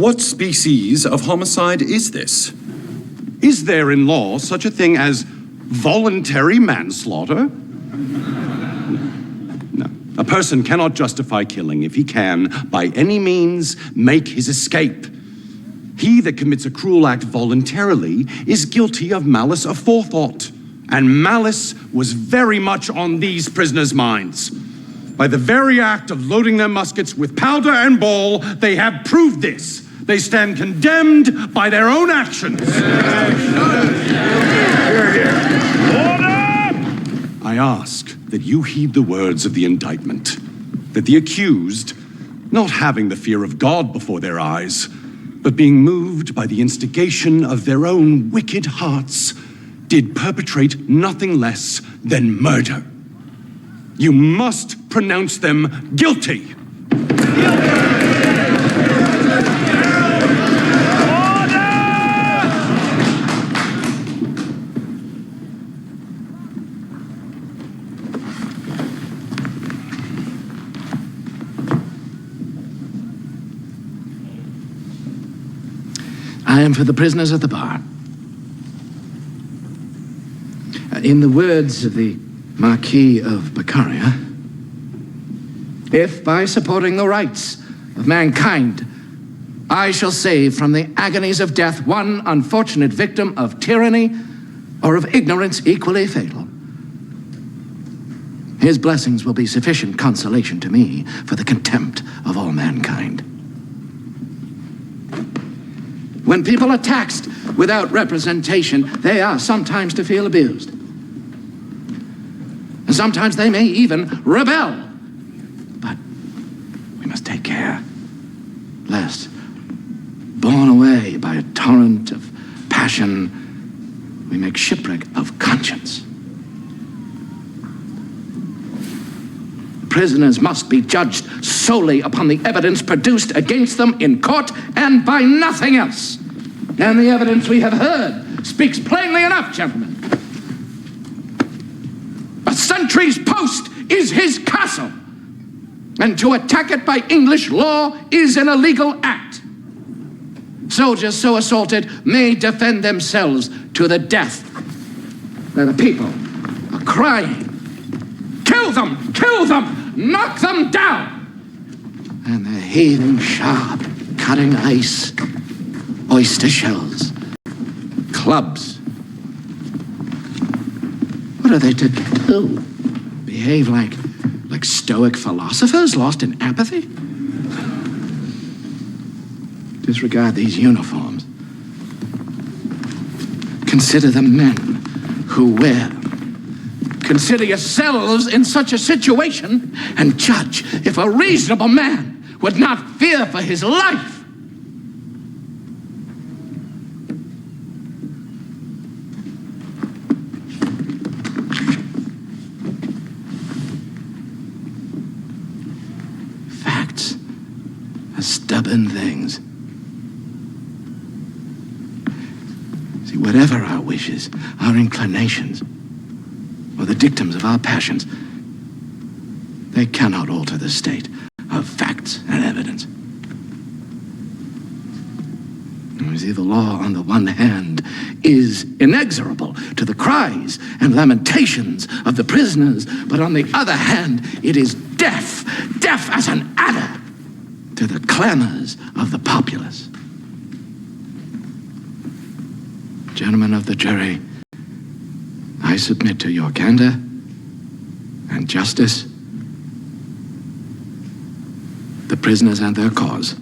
What species of homicide is this? Is there in law such a thing as voluntary manslaughter? No. A person cannot justify killing if he can, by any means, make his escape. He that commits a cruel act voluntarily is guilty of malice aforethought. And malice was very much on these prisoners' minds. By the very act of loading their muskets with powder and ball, they have proved this. They stand condemned by their own actions. I ask that you heed the words of the indictment, that the accused, not having the fear of God before their eyes, but being moved by the instigation of their own wicked hearts, did perpetrate nothing less than murder. You must pronounce them guilty. I am for the prisoners at the bar. In the words of the Marquis of Beccaria, if by supporting the rights of mankind, I shall save from the agonies of death one unfortunate victim of tyranny or of ignorance equally fatal, his blessings will be sufficient consolation to me for the contempt of all mankind. When people are taxed without representation, they are sometimes to feel abused. And sometimes they may even rebel. But we must take care, lest, borne away by a torrent of passion, we make shipwreck of conscience. Prisoners must be judged solely upon the evidence produced against them in court and by nothing else. And the evidence we have heard speaks plainly enough, gentlemen. A sentry's post is his castle, and to attack it by English law is an illegal act. Soldiers so assaulted may defend themselves to the death. Now the people are crying, kill them, knock them down. And they're heaving sharp, cutting ice, oyster shells, clubs. What are they to do? Behave like stoic philosophers lost in apathy? Disregard these uniforms. Consider the men who wear them. Consider yourselves in such a situation and judge if a reasonable man would not fear for his life. Facts are stubborn things. See, whatever our wishes, our inclinations, or the dictums of our passions, they cannot alter the state of facts and evidence. You see, the law, on the one hand, is inexorable to the cries and lamentations of the prisoners, but on the other hand, it is deaf as an adder to the clamors of the populace. Gentlemen of the jury, I submit to your candor and justice the prisoners and their cause.